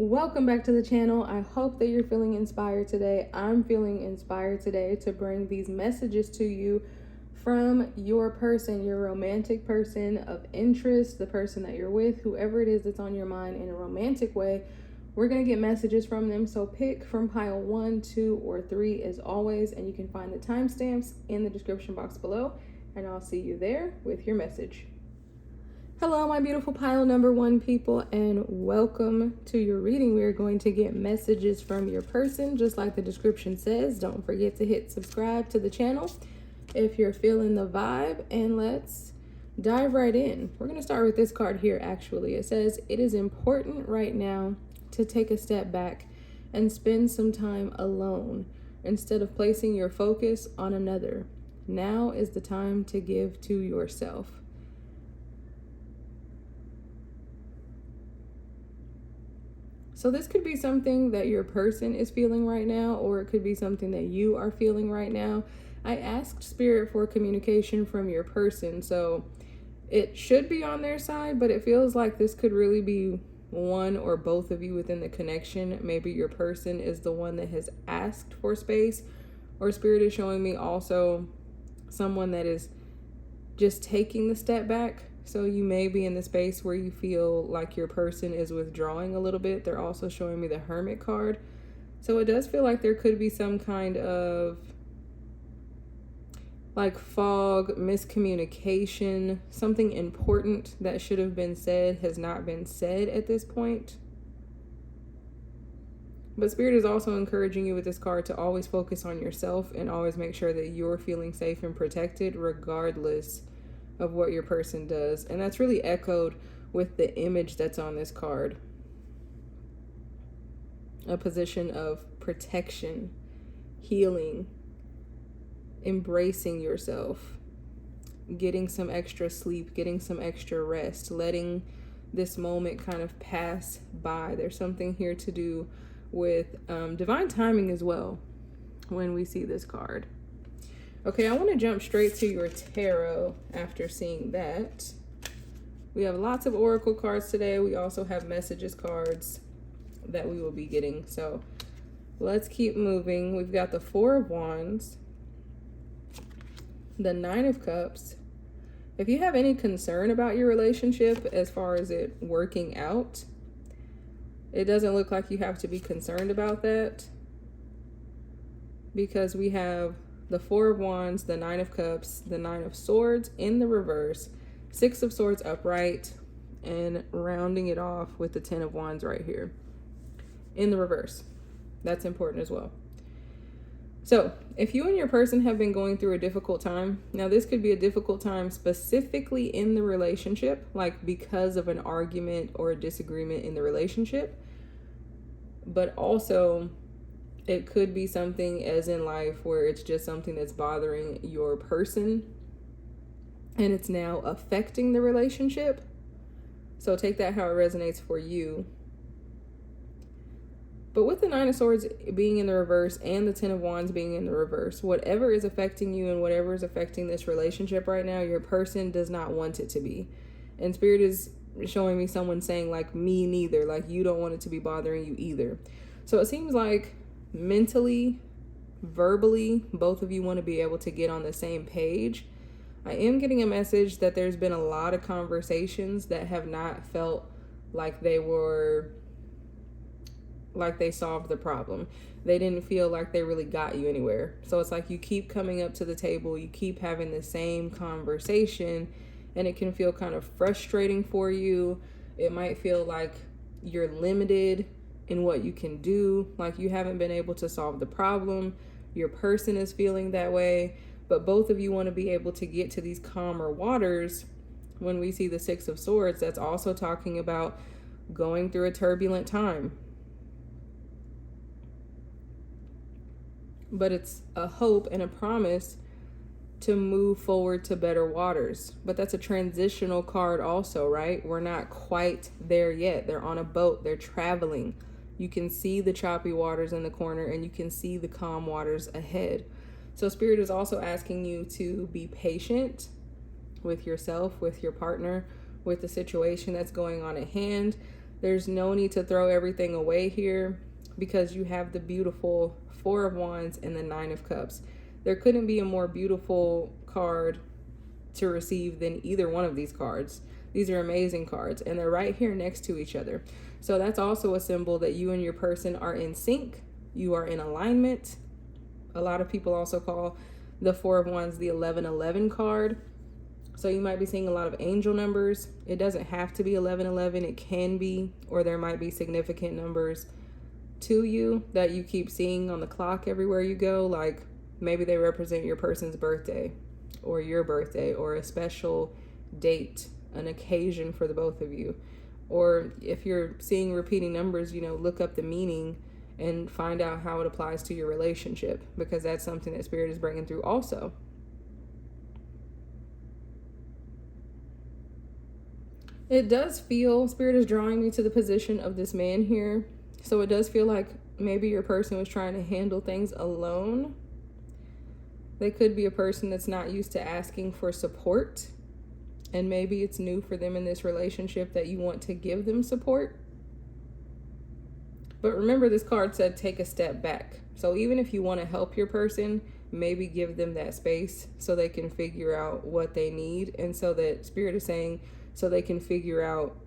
Welcome back to the channel. I hope that you're feeling inspired today. I'm feeling inspired today to bring these messages to you from your person, your romantic person of interest, the person that you're with, whoever it is that's on your mind in a romantic way. We're going to get messages from them. So pick from pile 1, 2, or 3 as always, and you can find the timestamps in the description box below, and I'll see you there with your message. Hello, my beautiful pile number 1 people, and welcome to your reading. We are going to get messages from your person, just like the description says. Don't forget to hit subscribe to the channel if you're feeling the vibe, and let's dive right in. We're going to start with this card here, actually. It says, it is important right now to take a step back and spend some time alone instead of placing your focus on another. Now is the time to give to yourself. So this could be something that your person is feeling right now, or it could be something that you are feeling right now. I asked Spirit for communication from your person, so it should be on their side, but it feels like this could really be one or both of you within the connection. Maybe your person is the one that has asked for space, or Spirit is showing me also someone that is just taking the step back. So you may be in the space where you feel like your person is withdrawing a little bit. They're also showing me the Hermit card. So it does feel like there could be some kind of like fog, miscommunication, something important that should have been said has not been said at this point. But Spirit is also encouraging you with this card to always focus on yourself and always make sure that you're feeling safe and protected regardless of what your person does. And that's really echoed with the image that's on this card. A position of protection, healing, embracing yourself, getting some extra sleep, getting some extra rest, letting this moment kind of pass by. There's something here to do with divine timing as well when we see this card. Okay, I want to jump straight to your tarot after seeing that. We have lots of oracle cards today. We also have messages cards that we will be getting. So let's keep moving. We've got the 4 of Wands, the 9 of Cups. If you have any concern about your relationship as far as it working out, it doesn't look like you have to be concerned about that, because we have the 4 of Wands, the 9 of Cups, the 9 of Swords in the reverse, 6 of Swords upright, and rounding it off with the 10 of Wands right here in the reverse. That's important as well. So if you and your person have been going through a difficult time, now this could be a difficult time specifically in the relationship, like because of an argument or a disagreement in the relationship, but also it could be something as in life where it's just something that's bothering your person and it's now affecting the relationship. So take that how it resonates for you. But with the 9 of Swords being in the reverse and the 10 of Wands being in the reverse, whatever is affecting you and whatever is affecting this relationship right now, your person does not want it to be. And Spirit is showing me someone saying like, me neither, like you don't want it to be bothering you either. So it seems like mentally, verbally, both of you want to be able to get on the same page. I am getting a message that there's been a lot of conversations that have not felt like they solved the problem. They didn't feel like they really got you anywhere. So it's like you keep coming up to the table, you keep having the same conversation, and it can feel kind of frustrating for you. It might feel like you're limited in what you can do, like you haven't been able to solve the problem. Your person is feeling that way, but both of you want to be able to get to these calmer waters. When we see the 6 of Swords, that's also talking about going through a turbulent time. But it's a hope and a promise to move forward to better waters. But that's a transitional card also, right? We're not quite there yet. They're on a boat, they're traveling. You can see the choppy waters in the corner and you can see the calm waters ahead. So Spirit is also asking you to be patient with yourself, with your partner, with the situation that's going on at hand. There's no need to throw everything away here because you have the beautiful Four of Wands and the Nine of Cups. There couldn't be a more beautiful card to receive than either one of these cards. These are amazing cards, and they're right here next to each other. So that's also a symbol that you and your person are in sync. You are in alignment. A lot of people also call the Four of Wands the 1111 card. So you might be seeing a lot of angel numbers. It doesn't have to be 1111. It can be, or there might be significant numbers to you that you keep seeing on the clock everywhere you go. Like maybe they represent your person's birthday or your birthday or a special date, an occasion for the both of you. Or if you're seeing repeating numbers, look up the meaning and find out how it applies to your relationship, because that's something that Spirit is bringing through also. It does feel, Spirit is drawing me to the position of this man here. So it does feel like maybe your person was trying to handle things alone. They could be a person that's not used to asking for support. And maybe it's new for them in this relationship that you want to give them support. But remember, this card said take a step back. So even if you want to help your person, maybe give them that space so they can figure out what they need. And so that Spirit is saying, so they can figure out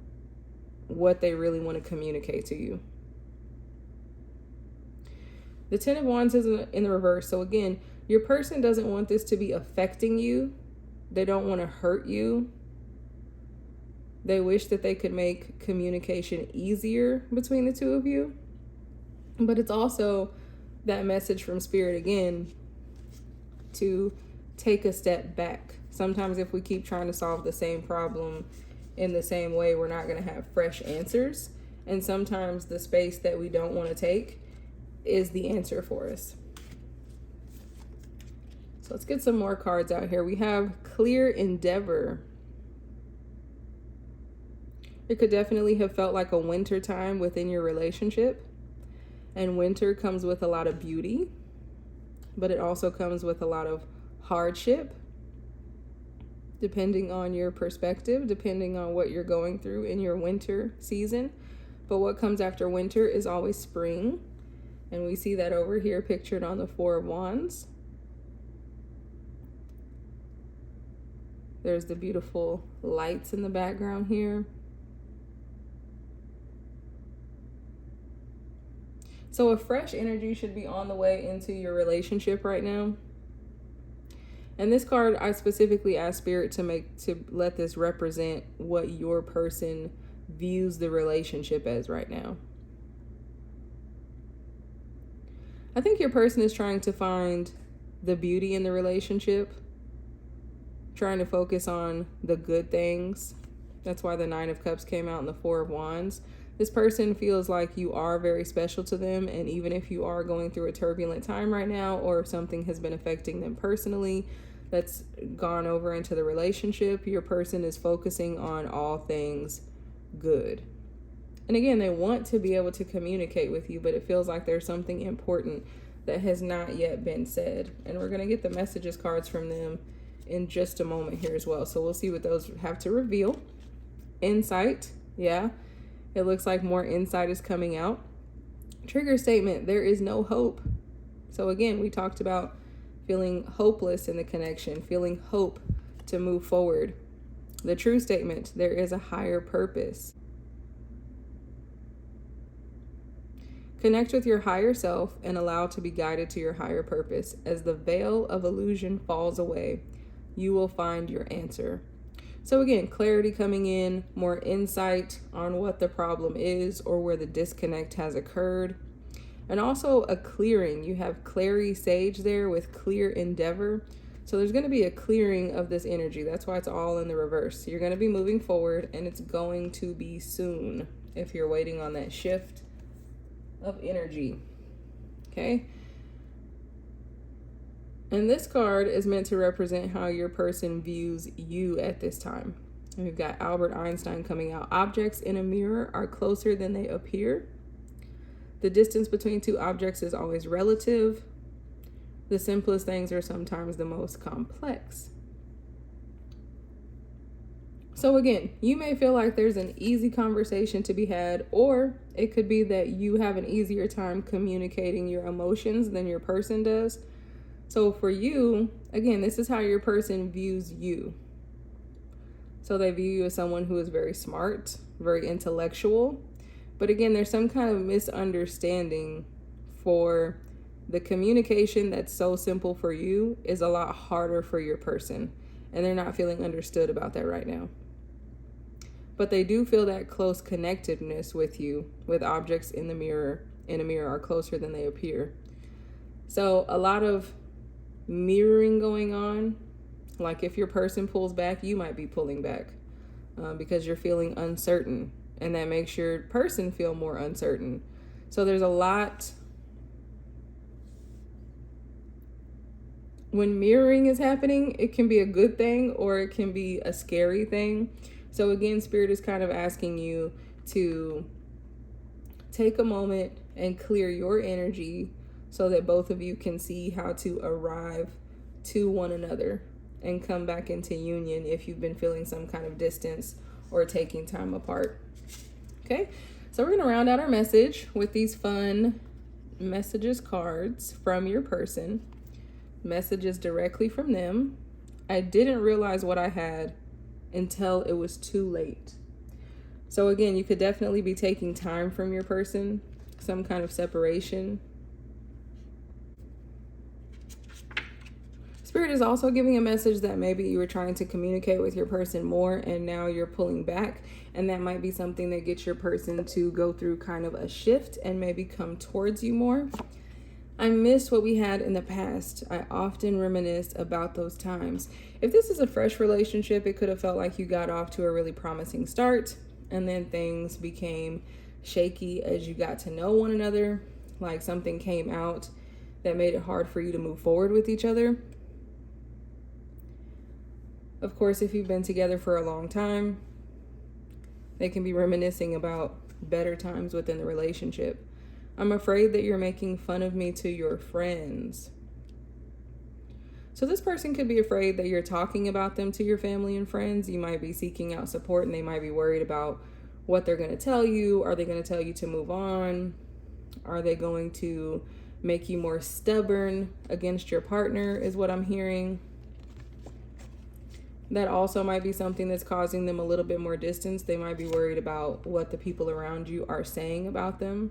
what they really want to communicate to you. The Ten of Wands is in the reverse. So again, your person doesn't want this to be affecting you. They don't want to hurt you. They wish that they could make communication easier between the two of you. But it's also that message from Spirit again to take a step back. Sometimes if we keep trying to solve the same problem in the same way, we're not going to have fresh answers. And sometimes the space that we don't want to take is the answer for us. So let's get some more cards out here. We have Clear Endeavor. It could definitely have felt like a winter time within your relationship. And winter comes with a lot of beauty, but it also comes with a lot of hardship, depending on your perspective, depending on what you're going through in your winter season. But what comes after winter is always spring. And we see that over here pictured on the Four of Wands. There's the beautiful lights in the background here. So a fresh energy should be on the way into your relationship right now. And this card, I specifically asked Spirit to let this represent what your person views the relationship as right now. I think your person is trying to find the beauty in the relationship, trying to focus on the good things. That's why the Nine of Cups came out and the Four of Wands. This person feels like you are very special to them, and even if you are going through a turbulent time right now, or if something has been affecting them personally that's gone over into the relationship, your person is focusing on all things good. And again, they want to be able to communicate with you, but it feels like there's something important that has not yet been said. And we're going to get the messages cards from them in just a moment here as well. So we'll see what those have to reveal. Insight, yeah. It looks like more insight is coming out. Trigger statement, there is no hope. So again, we talked about feeling hopeless in the connection, feeling hope to move forward. The true statement, there is a higher purpose. Connect with your higher self and allow to be guided to your higher purpose. As the veil of illusion falls away, you will find your answer. So again, clarity coming in, more insight on what the problem is or where the disconnect has occurred. And also a clearing. You have Clary Sage there with Clear Endeavor. So there's going to be a clearing of this energy. That's why it's all in the reverse. You're going to be moving forward, and it's going to be soon if you're waiting on that shift of energy. Okay? And this card is meant to represent how your person views you at this time. And we've got Albert Einstein coming out. Objects in a mirror are closer than they appear. The distance between two objects is always relative. The simplest things are sometimes the most complex. So again, you may feel like there's an easy conversation to be had, or it could be that you have an easier time communicating your emotions than your person does. So for you, again, this is how your person views you. So they view you as someone who is very smart, very intellectual. But again, there's some kind of misunderstanding for the communication that's so simple for you is a lot harder for your person. And they're not feeling understood about that right now. But they do feel that close connectedness with you, with objects in a mirror are closer than they appear. So a lot of mirroring going on. Like if your person pulls back, you might be pulling back because you're feeling uncertain, and that makes your person feel more uncertain. So there's a lot. When mirroring is happening, it can be a good thing or it can be a scary thing. So again, Spirit is kind of asking you to take a moment and clear your energy so that both of you can see how to arrive to one another and come back into union if you've been feeling some kind of distance or taking time apart. Okay, so we're going to round out our message with these fun messages cards from your person. Messages directly from them. I didn't realize what I had until it was too late. So again, you could definitely be taking time from your person, some kind of separation. Spirit is also giving a message that maybe you were trying to communicate with your person more and now you're pulling back, and that might be something that gets your person to go through kind of a shift and maybe come towards you more. I miss what we had in the past. I often reminisce about those times. If this is a fresh relationship, it could have felt like you got off to a really promising start and then things became shaky as you got to know one another, like something came out that made it hard for you to move forward with each other. Of course, if you've been together for a long time, they can be reminiscing about better times within the relationship. I'm afraid that you're making fun of me to your friends. So this person could be afraid that you're talking about them to your family and friends. You might be seeking out support and they might be worried about what they're going to tell you. Are they going to tell you to move on? Are they going to make you more stubborn against your partner is what I'm hearing. That also might be something that's causing them a little bit more distance. They might be worried about what the people around you are saying about them.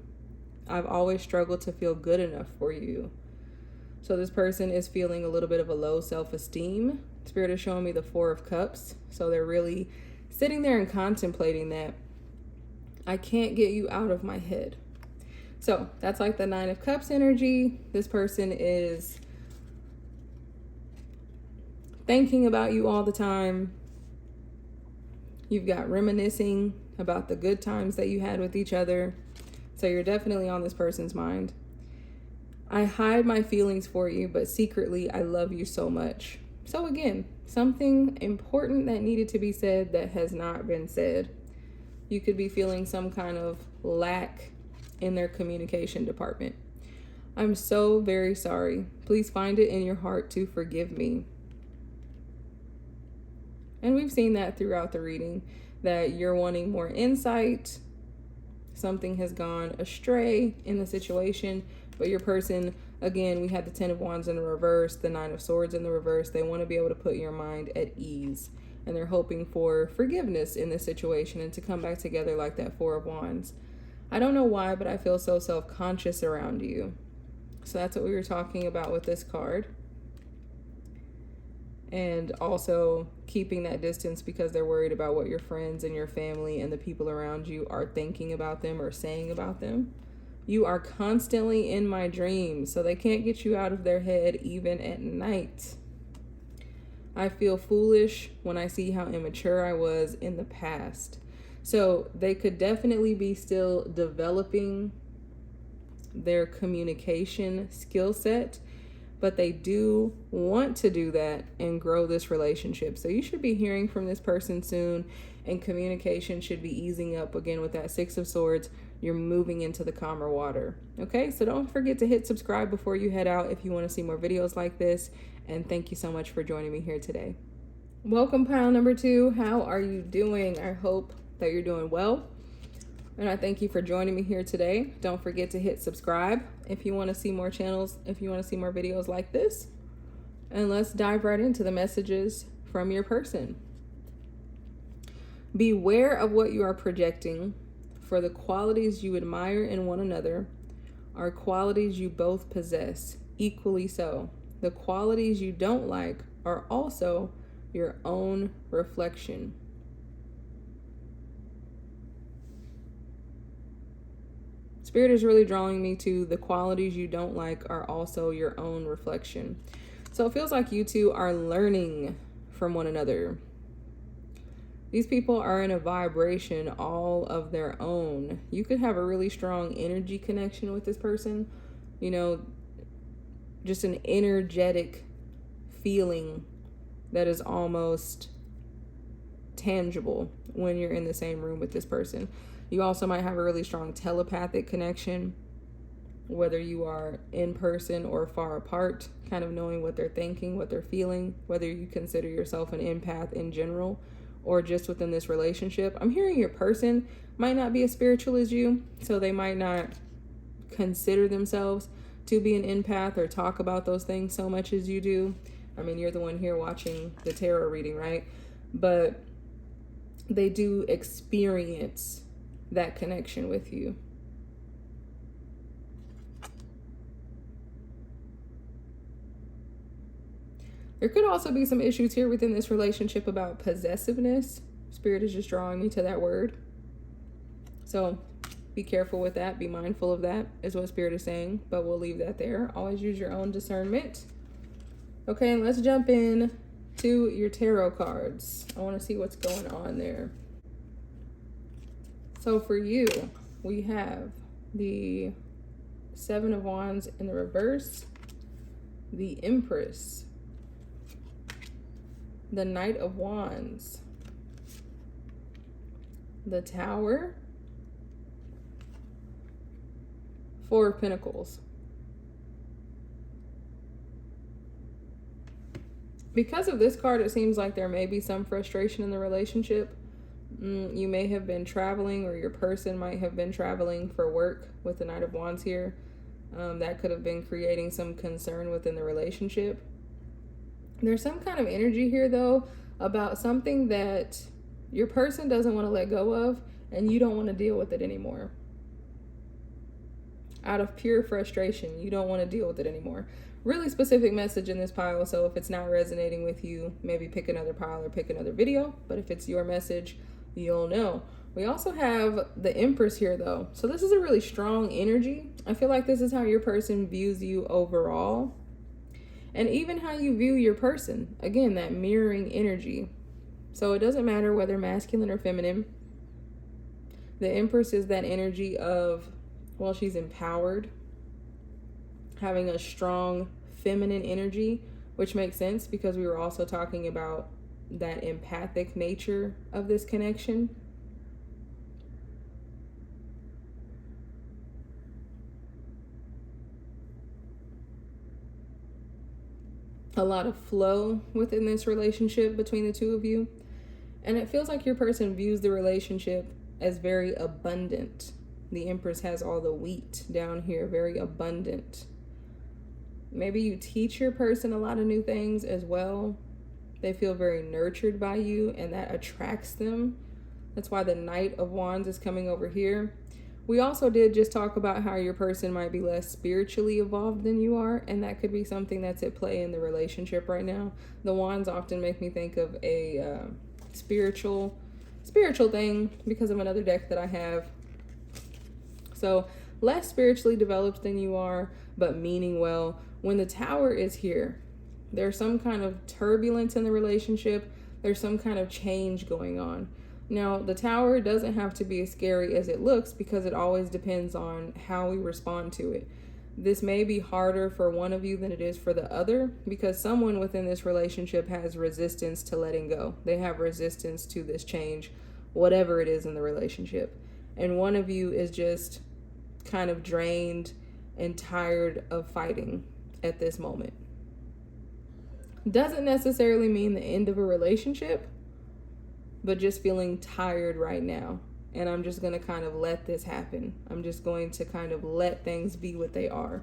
I've always struggled to feel good enough for you. So this person is feeling a little bit of a low self-esteem. Spirit is showing me the 4 of Cups. So they're really sitting there and contemplating that I can't get you out of my head. So that's like the 9 of Cups energy. This person is thinking about you all the time. You've got reminiscing about the good times that you had with each other. So you're definitely on this person's mind. I hide my feelings for you, but secretly I love you so much. So again, something important that needed to be said that has not been said. You could be feeling some kind of lack in their communication department. I'm so very sorry. Please find it in your heart to forgive me. And we've seen that throughout the reading, that you're wanting more insight. Something has gone astray in the situation, but your person, again, we had the 10 of Wands in the reverse, the 9 of Swords in the reverse. They want to be able to put your mind at ease, and they're hoping for forgiveness in this situation and to come back together like that 4 of Wands. I don't know why, but I feel so self-conscious around you. So that's what we were talking about with this card. And also keeping that distance because they're worried about what your friends and your family and the people around you are thinking about them or saying about them. You are constantly in my dreams, so they can't get you out of their head even at night. I feel foolish when I see how immature I was in the past. So they could definitely be still developing their communication skill set, but they do want to do that and grow this relationship. So you should be hearing from this person soon, and communication should be easing up again with that 6 of Swords. You're moving into the calmer water. Okay, so don't forget to hit subscribe before you head out if you want to see more videos like this. And thank you so much for joining me here today. Welcome, pile number 2. How are you doing? I hope that you're doing well. And I thank you for joining me here today. Don't forget to hit subscribe if you want to see more channels, if you want to see more videos like this. And let's dive right into the messages from your person. Beware of what you are projecting, for the qualities you admire in one another are qualities you both possess, equally so. The qualities you don't like are also your own reflection. Spirit is really drawing me to the qualities you don't like are also your own reflection. So it feels like you two are learning from one another. These people are in a vibration all of their own. You could have a really strong energy connection with this person, you know, just an energetic feeling that is almost tangible when you're in the same room with this person. You also might have a really strong telepathic connection, whether you are in person or far apart, kind of knowing what they're thinking, what they're feeling, whether you consider yourself an empath in general or just within this relationship. I'm hearing your person might not be as spiritual as you, so they might not consider themselves to be an empath or talk about those things so much as you do. I mean, you're the one here watching the tarot reading, right? But they do experience that connection with you. There could also be some issues here within this relationship about possessiveness. Spirit is just drawing me to that word. So be careful with that. Be mindful of that is what Spirit is saying, but we'll leave that there. Always use your own discernment. Okay, let's jump in to your tarot cards. I want to see what's going on there. So for you, we have the Seven of Wands in the reverse, the Empress, the Knight of Wands, the Tower, Four of Pentacles. Because of this card, it seems like there may be some frustration in the relationship. You may have been traveling, or your person might have been traveling for work with the Knight of Wands here. That could have been creating some concern within the relationship. There's some kind of energy here, though, about something that your person doesn't want to let go of, and you don't want to deal with it anymore. Out of pure frustration, you don't want to deal with it anymore. Really specific message in this pile, so if it's not resonating with you, maybe pick another pile or pick another video. But if it's your message, you'll know. We also have the Empress here, though. So this is a really strong energy. I feel like this is how your person views you overall. And even how you view your person. Again, that mirroring energy. So it doesn't matter whether masculine or feminine. The Empress is that energy of, well, she's empowered, having a strong feminine energy, which makes sense because we were also talking about that empathic nature of this connection. A lot of flow within this relationship between the two of you. And it feels like your person views the relationship as very abundant. The Empress has all the wheat down here, very abundant. Maybe you teach your person a lot of new things as well. They feel very nurtured by you, and that attracts them. That's why the Knight of Wands is coming over here. We also did just talk about how your person might be less spiritually evolved than you are, and that could be something that's at play in the relationship right now. The Wands often make me think of a spiritual thing because of another deck that I have. So less spiritually developed than you are, but meaning well. When the Tower is here, there's some kind of turbulence in the relationship. There's some kind of change going on. Now, the Tower doesn't have to be as scary as it looks because it always depends on how we respond to it. This may be harder for one of you than it is for the other because someone within this relationship has resistance to letting go. They have resistance to this change, whatever it is in the relationship. And one of you is just kind of drained and tired of fighting at this moment. Doesn't necessarily mean the end of a relationship, but just feeling tired right now. And I'm just going to kind of let this happen. I'm just going to kind of let things be what they are.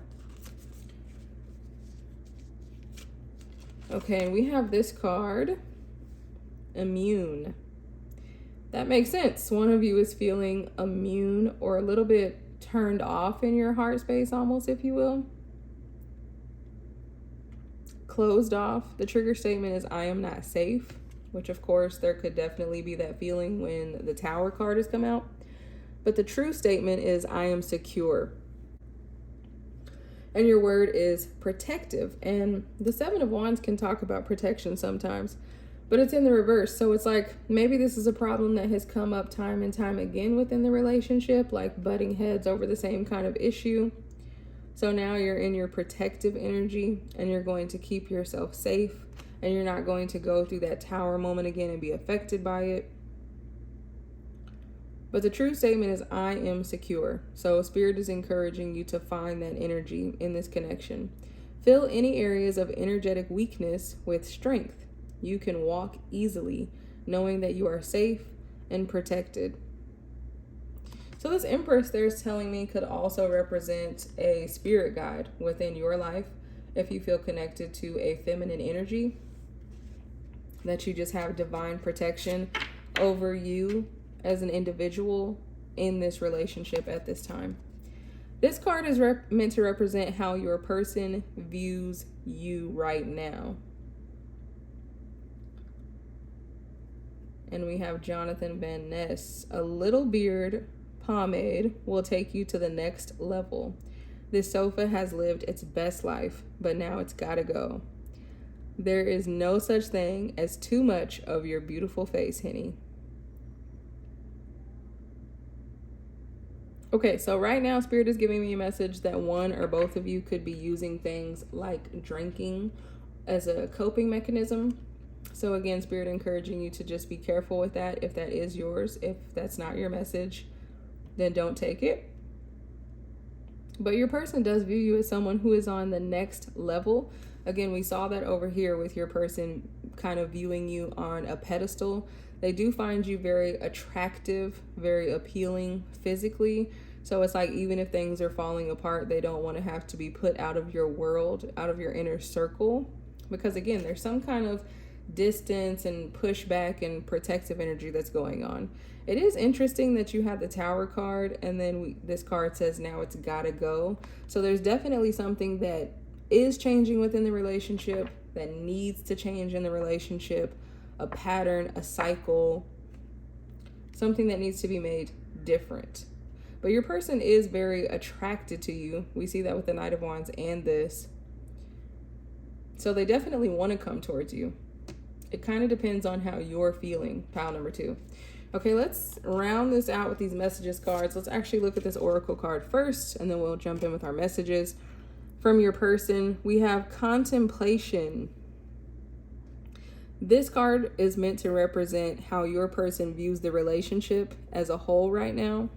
Okay, we have this card, immune. That makes sense. One of you is feeling immune or a little bit turned off in your heart space, almost, if you will. Closed off. The trigger statement is I am not safe, which of course there could definitely be that feeling when the Tower card has come out. But the true statement is I am secure. And your word is protective. And the Seven of Wands can talk about protection sometimes, but it's in the reverse. So it's like maybe this is a problem that has come up time and time again within the relationship, like butting heads over the same kind of issue. So now you're in your protective energy and you're going to keep yourself safe, and you're not going to go through that Tower moment again and be affected by it. But the true statement is I am secure. So Spirit is encouraging you to find that energy in this connection. Fill any areas of energetic weakness with strength. You can walk easily, knowing that you are safe and protected. So this Empress there's telling me could also represent a spirit guide within your life. If you feel connected to a feminine energy, that you just have divine protection over you as an individual in this relationship at this time. This card is meant to represent how your person views you right now. And we have Jonathan Van Ness. A little beard pomade will take you to the next level. This sofa has lived its best life, but now it's gotta go. There is no such thing as too much of your beautiful face, Henny. Okay, so right now Spirit is giving me a message that one or both of you could be using things like drinking as a coping mechanism. So again, Spirit encouraging you to just be careful with that if that is yours. If that's not your message, then don't take it. But your person does view you as someone who is on the next level. Again, we saw that over here with your person kind of viewing you on a pedestal. They do find you very attractive, very appealing physically. So it's like even if things are falling apart, they don't want to have to be put out of your world, out of your inner circle. Because again, there's some kind of distance and pushback and protective energy that's going on. It is interesting that you have the Tower card and then this card says now it's gotta go. So there's definitely something that is changing within the relationship, that needs to change in the relationship, a pattern, a cycle, something that needs to be made different. But your person is very attracted to you. We see that with the Knight of Wands and this. So they definitely want to come towards you. It kind of depends on how you're feeling, pile number 2. Okay, let's round this out with these messages cards. Let's actually look at this Oracle card first, and then we'll jump in with our messages. From your person, we have contemplation. This card is meant to represent how your person views the relationship as a whole right now.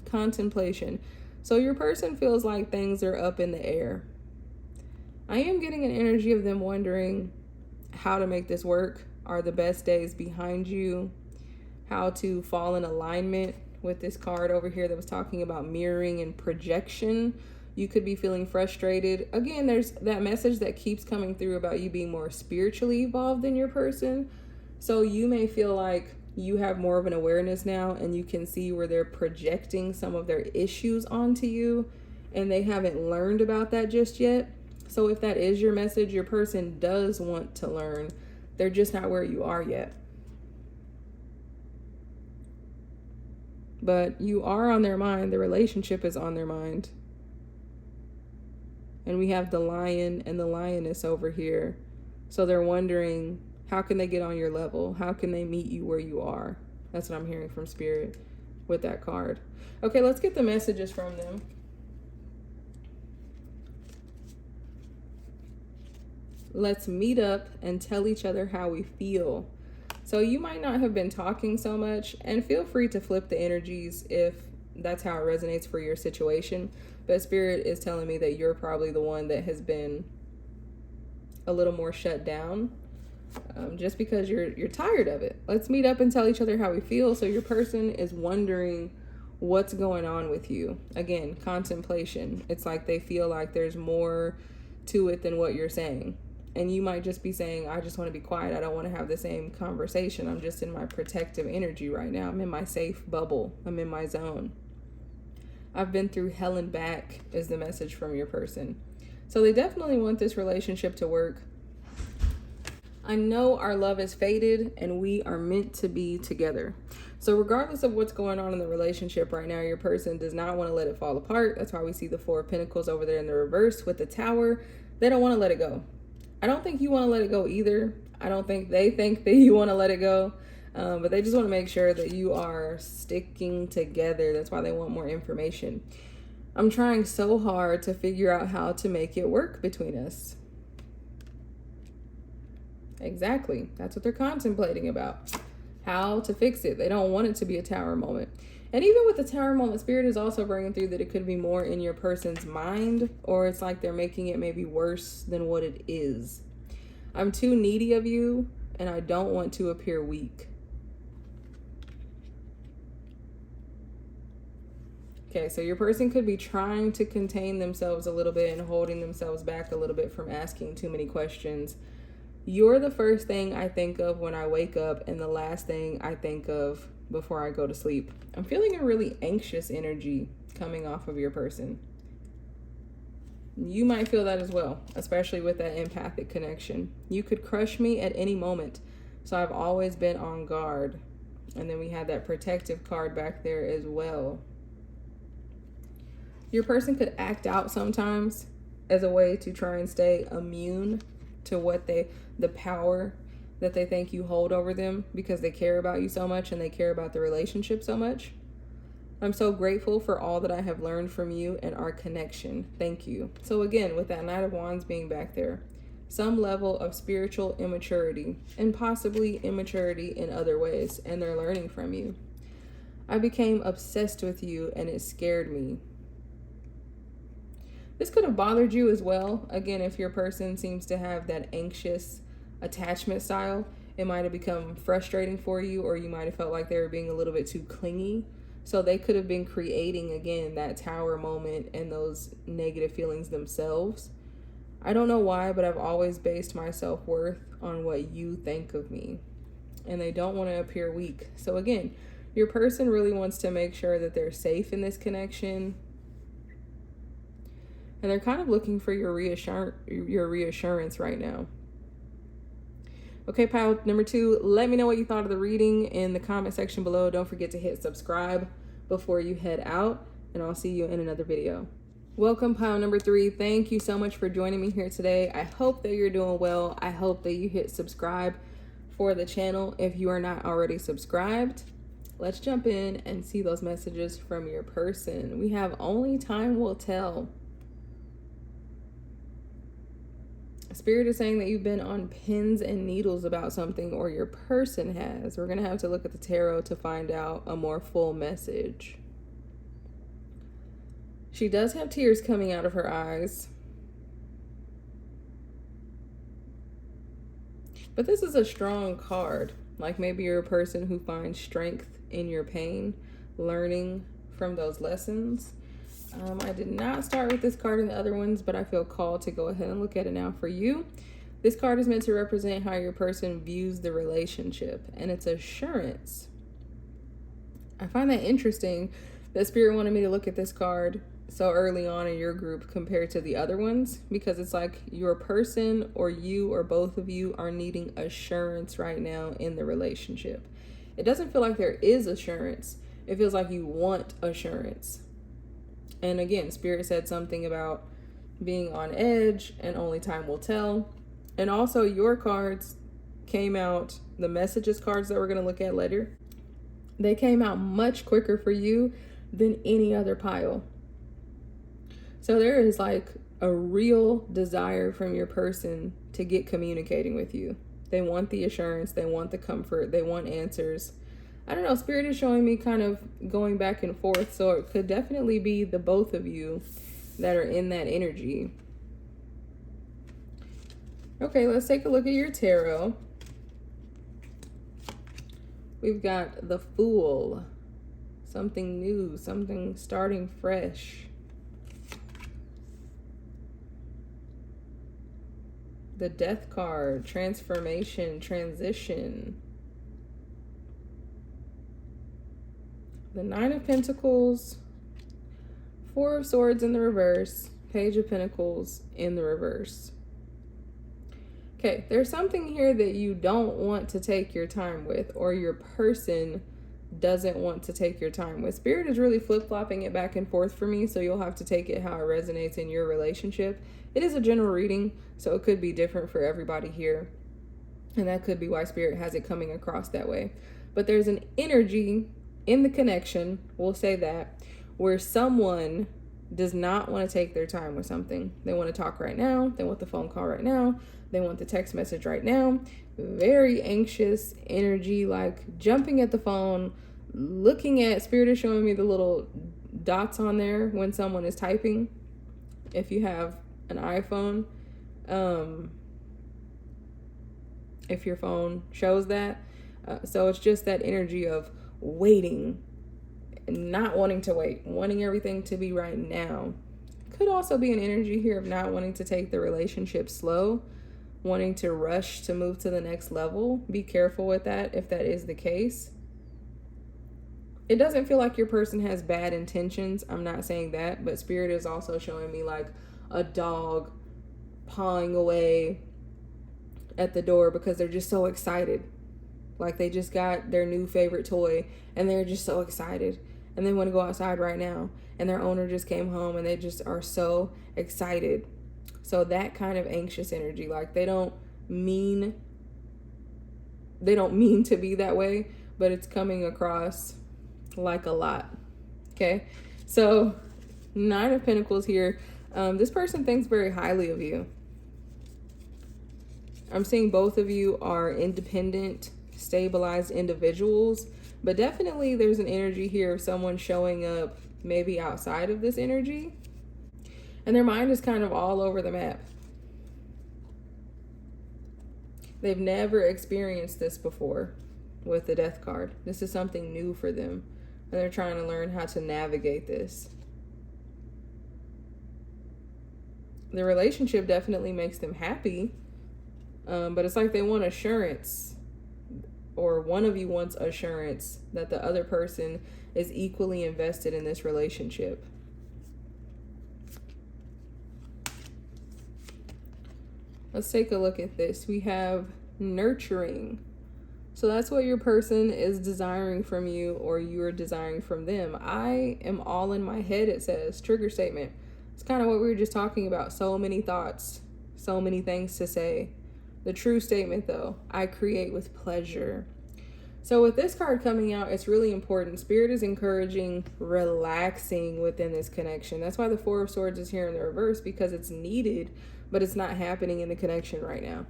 Contemplation. So your person feels like things are up in the air. I am getting an energy of them wondering how to make this work. Are the best days behind you? How to fall in alignment with this card over here that was talking about mirroring and projection. You could be feeling frustrated. Again, there's that message that keeps coming through about you being more spiritually evolved than your person. So you may feel like you have more of an awareness now and you can see where they're projecting some of their issues onto you and they haven't learned about that just yet. So if that is your message, your person does want to learn. They're just not where you are yet. But you are on their mind. The relationship is on their mind. And we have the lion and the lioness over here. So they're wondering, how can they get on your level? How can they meet you where you are? That's what I'm hearing from Spirit with that card. Okay, let's get the messages from them. Let's meet up and tell each other how we feel. So you might not have been talking so much, and feel free to flip the energies if that's how it resonates for your situation. But Spirit is telling me that you're probably the one that has been a little more shut down, just because you're tired of it. Let's meet up and tell each other how we feel. So your person is wondering what's going on with you. Again, contemplation. It's like they feel like there's more to it than what you're saying. And you might just be saying, I just want to be quiet. I don't want to have the same conversation. I'm just in my protective energy right now. I'm in my safe bubble. I'm in my zone. I've been through hell and back is the message from your person. So they definitely want this relationship to work. I know our love is faded and we are meant to be together. So regardless of what's going on in the relationship right now, your person does not want to let it fall apart. That's why we see the Four of Pentacles over there in the reverse with the Tower. They don't want to let it go. I don't think you want to let it go either. I don't think they think that you want to let it go. But they just want to make sure that you are sticking together. That's why they want more information. I'm trying so hard to figure out how to make it work between us. Exactly. That's what they're contemplating about. How to fix it. They don't want it to be a Tower moment. And even with the Tower moment, Spirit is also bringing through that it could be more in your person's mind, or it's like they're making it maybe worse than what it is. I'm too needy of you, and I don't want to appear weak. Okay, so your person could be trying to contain themselves a little bit and holding themselves back a little bit from asking too many questions. You're the first thing I think of when I wake up and the last thing I think of before I go to sleep. I'm feeling a really anxious energy coming off of your person. You might feel that as well, especially with that empathic connection. You could crush me at any moment, so I've always been on guard. And then we had that protective card back there as well. Your person could act out sometimes as a way to try and stay immune to what the power that they think you hold over them, because they care about you so much and they care about the relationship so much. I'm so grateful for all that I have learned from you and our connection. Thank you. So again, with that Knight of Wands being back there, some level of spiritual immaturity and possibly immaturity in other ways, and they're learning from you. I became obsessed with you and it scared me. This could have bothered you as well. Again, if your person seems to have that anxious attachment style, it might have become frustrating for you, or you might have felt like they were being a little bit too clingy. So they could have been creating, again, that Tower moment and those negative feelings themselves. I don't know why, but I've always based my self-worth on what you think of me. And they don't want to appear weak. So again, your person really wants to make sure that they're safe in this connection. And they're kind of looking for your reassurance right now. Okay, pile number 2, let me know what you thought of the reading in the comment section below. Don't forget to hit subscribe before you head out, and I'll see you in another video. Welcome, pile number 3. Thank you so much for joining me here today. I hope that you're doing well. I hope that you hit subscribe for the channel if you are not already subscribed. Let's jump in and see those messages from your person. We have only time will tell. Spirit is saying that you've been on pins and needles about something, or your person has. We're going to have to look at the tarot to find out a more full message. She does have tears coming out of her eyes. But this is a strong card. Like maybe you're a person who finds strength in your pain, learning from those lessons. I did not start with this card in the other ones, but I feel called to go ahead and look at it now for you. This card is meant to represent how your person views the relationship, and it's assurance. I find that interesting that Spirit wanted me to look at this card so early on in your group compared to the other ones, because it's like your person or you or both of you are needing assurance right now in the relationship. It doesn't feel like there is assurance. It feels like you want assurance. And again, Spirit said something about being on edge and only time will tell. And also your cards came out, the messages cards that we're going to look at later, they came out much quicker for you than any other pile. So there is like a real desire from your person to get communicating with you. They want the assurance, they want the comfort, they want answers. I don't know, Spirit is showing me kind of going back and forth, so it could definitely be the both of you that are in that energy. Okay, let's take a look at your tarot. We've got the Fool. Something new, something starting fresh. The Death card, transformation, transition. The Nine of Pentacles, Four of Swords in the reverse, Page of Pentacles in the reverse. Okay, there's something here that you don't want to take your time with, or your person doesn't want to take your time with. Spirit is really flip-flopping it back and forth for me, so you'll have to take it how it resonates in your relationship. It is a general reading, so it could be different for everybody here, and that could be why Spirit has it coming across that way. But there's an energy in the connection, we'll say that, where someone does not want to take their time with something. They want to talk right now. They want the phone call right now. They want the text message right now. Very anxious energy, like jumping at the phone, looking at, Spirit is showing me the little dots on there when someone is typing. If you have an iPhone, if your phone shows that. So it's just that energy of waiting, not wanting to wait, wanting everything to be right now. Could also be an energy here of not wanting to take the relationship slow, wanting to rush to move to the next level. Be careful with that if that is the case. It doesn't feel like your person has bad intentions. I'm not saying that, but Spirit is also showing me like a dog pawing away at the door because they're just so excited. Like they just got their new favorite toy and they're just so excited and they want to go outside right now, and their owner just came home and they just are so excited. So that kind of anxious energy, like they don't mean to be that way, but it's coming across like a lot. Okay, so Nine of Pentacles here. This person thinks very highly of you. I'm seeing both of you are independent, stabilized individuals, but definitely there's an energy here of someone showing up maybe outside of this energy, and their mind is kind of all over the map. They've never experienced this before with the Death card. This is something new for them, and they're trying to learn how to navigate this. The relationship definitely makes them happy, but it's like they want assurance, or one of you wants assurance that the other person is equally invested in this relationship. Let's take a look at this. We have nurturing. So that's what your person is desiring from you, or you're desiring from them. I am all in my head, it says. Trigger statement. It's kind of what we were just talking about. So many thoughts, so many things to say. The true statement, though, I create with pleasure. So with this card coming out, it's really important. Spirit is encouraging relaxing within this connection. That's why the Four of Swords is here in the reverse, because it's needed, but it's not happening in the connection right now.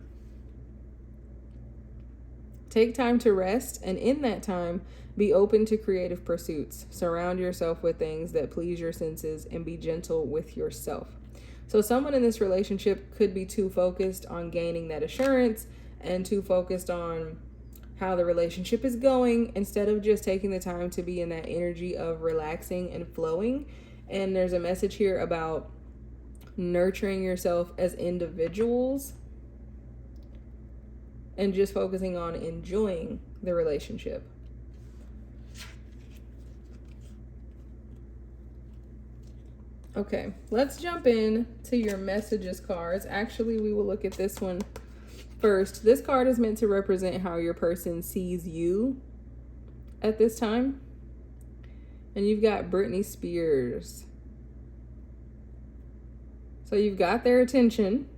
Take time to rest, and in that time, be open to creative pursuits. Surround yourself with things that please your senses and be gentle with yourself. So someone in this relationship could be too focused on gaining that assurance and too focused on how the relationship is going, instead of just taking the time to be in that energy of relaxing and flowing. And there's a message here about nurturing yourself as individuals and just focusing on enjoying the relationship. Okay, let's jump in to your messages cards. Actually, we will look at this one first. This card is meant to represent how your person sees you at this time. And you've got Britney Spears. So you've got their attention.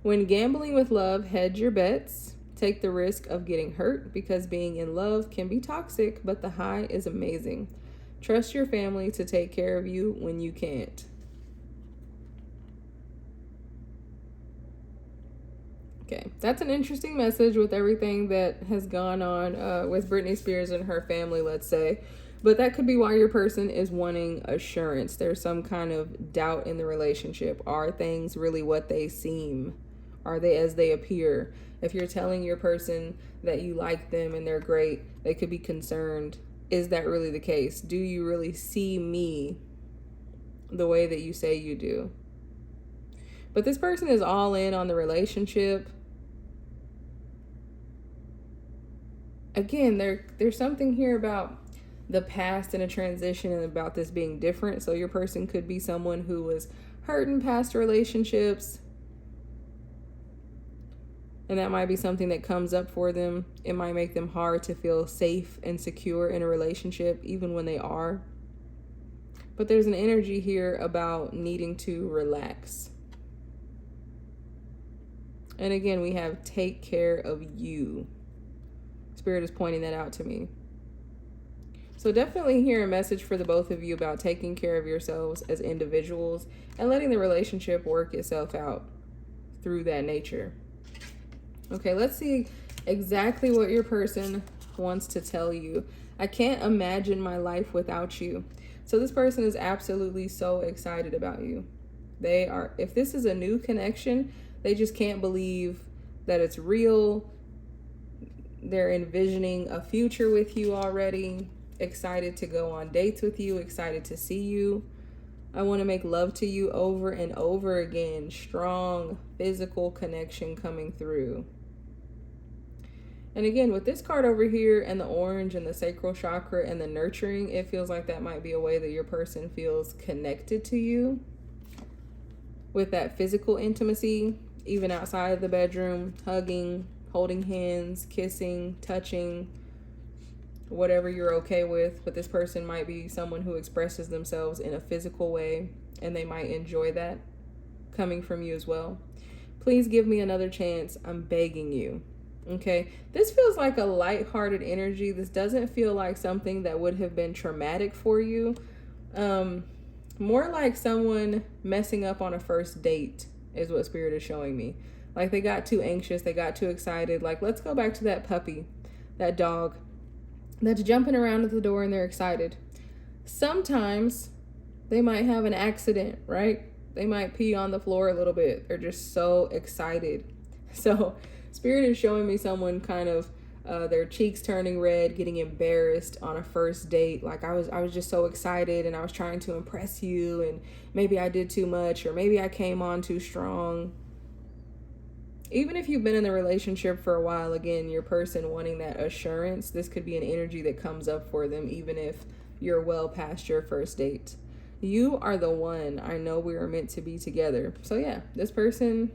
When gambling with love, hedge your bets. Take the risk of getting hurt, because being in love can be toxic, but the high is amazing. Trust your family to take care of you when you can't. Okay, that's an interesting message with everything that has gone on with Britney Spears and her family, let's say. But that could be why your person is wanting assurance. There's some kind of doubt in the relationship. Are things really what they seem? Are they as they appear? If you're telling your person that you like them and they're great, they could be concerned. Is that really the case? Do you really see me the way that you say you do? But this person is all in on the relationship. Again, there's something here about the past and a transition and about this being different. So your person could be someone who was hurt in past relationships, and that might be something that comes up for them. It might make them hard to feel safe and secure in a relationship, even when they are. But there's an energy here about needing to relax. And again, we have take care of you. Spirit is pointing that out to me. So definitely hear a message for the both of you about taking care of yourselves as individuals and letting the relationship work itself out through that nature. Okay, let's see exactly what your person wants to tell you. I can't imagine my life without you. So this person is absolutely so excited about you. They are, if this is a new connection, they just can't believe that it's real. They're envisioning a future with you already, excited to go on dates with you, excited to see you. I want to make love to you over and over again. Strong physical connection coming through. And again, with this card over here and the orange and the sacral chakra and the nurturing, it feels like that might be a way that your person feels connected to you with that physical intimacy, even outside of the bedroom, hugging, holding hands, kissing, touching, whatever you're okay with. But this person might be someone who expresses themselves in a physical way, and they might enjoy that coming from you as well. Please give me another chance. I'm begging you. Okay, this feels like a lighthearted energy. This doesn't feel like something that would have been traumatic for you. More like someone messing up on a first date is what Spirit is showing me. Like they got too anxious, they got too excited. Like, let's go back to that puppy, that dog that's jumping around at the door and they're excited. Sometimes they might have an accident, right? They might pee on the floor a little bit. They're just so excited. So Spirit is showing me someone kind of their cheeks turning red, getting embarrassed on a first date. Like I was just so excited and I was trying to impress you, and maybe I did too much, or maybe I came on too strong. Even if you've been in the relationship for a while, again, your person wanting that assurance, this could be an energy that comes up for them, even if you're well past your first date. You are the one. I know we are meant to be together. So yeah, this person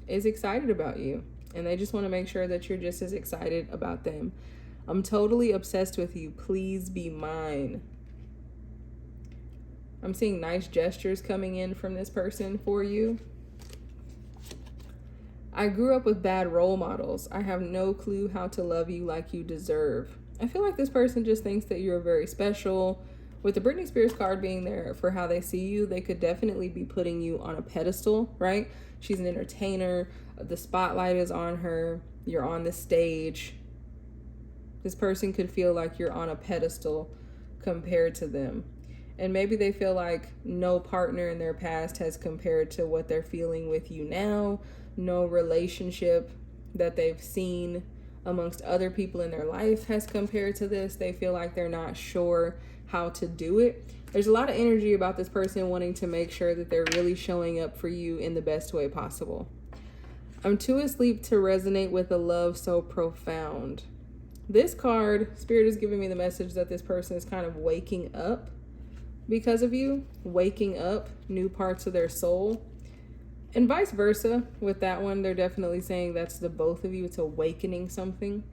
is excited about you, and they just want to make sure that you're just as excited about them. I'm totally obsessed with you. Please be mine. I'm seeing nice gestures coming in from this person for you. I grew up with bad role models. I have no clue how to love you like you deserve. I feel like this person just thinks that you're very special. With the Britney Spears card being there for how they see you, they could definitely be putting you on a pedestal, right? She's an entertainer. The spotlight is on her. You're on the stage. This person could feel like you're on a pedestal compared to them. And maybe they feel like no partner in their past has compared to what they're feeling with you now. No relationship that they've seen amongst other people in their life has compared to this. They feel like they're not sure how to do it. There's a lot of energy about this person wanting to make sure that they're really showing up for you in the best way possible. I'm too asleep to resonate with a love so profound. This card, Spirit is giving me the message that this person is kind of waking up because of you, waking up new parts of their soul. And vice versa with that one, they're definitely saying that's the both of you. It's awakening something.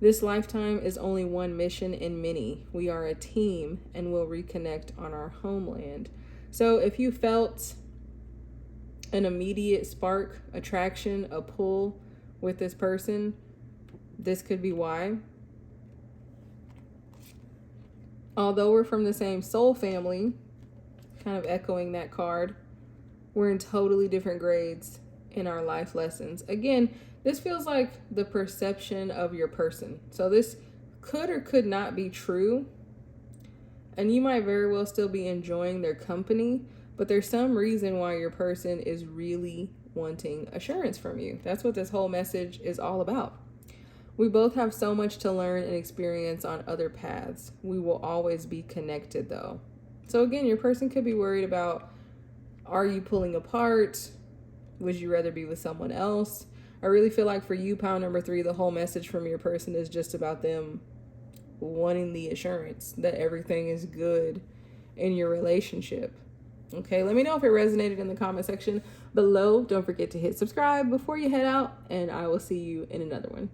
This lifetime is only one mission in many. We are a team and will reconnect on our homeland. So if you felt an immediate spark, attraction, a pull with this person, this could be why. Although we're from the same soul family, kind of echoing that card, we're in totally different grades in our life lessons. Again, this feels like the perception of your person. So this could or could not be true. And you might very well still be enjoying their company, but there's some reason why your person is really, wanting assurance from you. That's what this whole message is all about. We both have so much to learn and experience on other paths. We will always be connected though. So again, your person could be worried about, are you pulling apart? Would you rather be with someone else? I really feel like for you, pound number 3, the whole message from your person is just about them wanting the assurance that everything is good in your relationship. Okay, let me know if it resonated in the comment section below. Don't forget to hit subscribe before you head out, and I will see you in another one.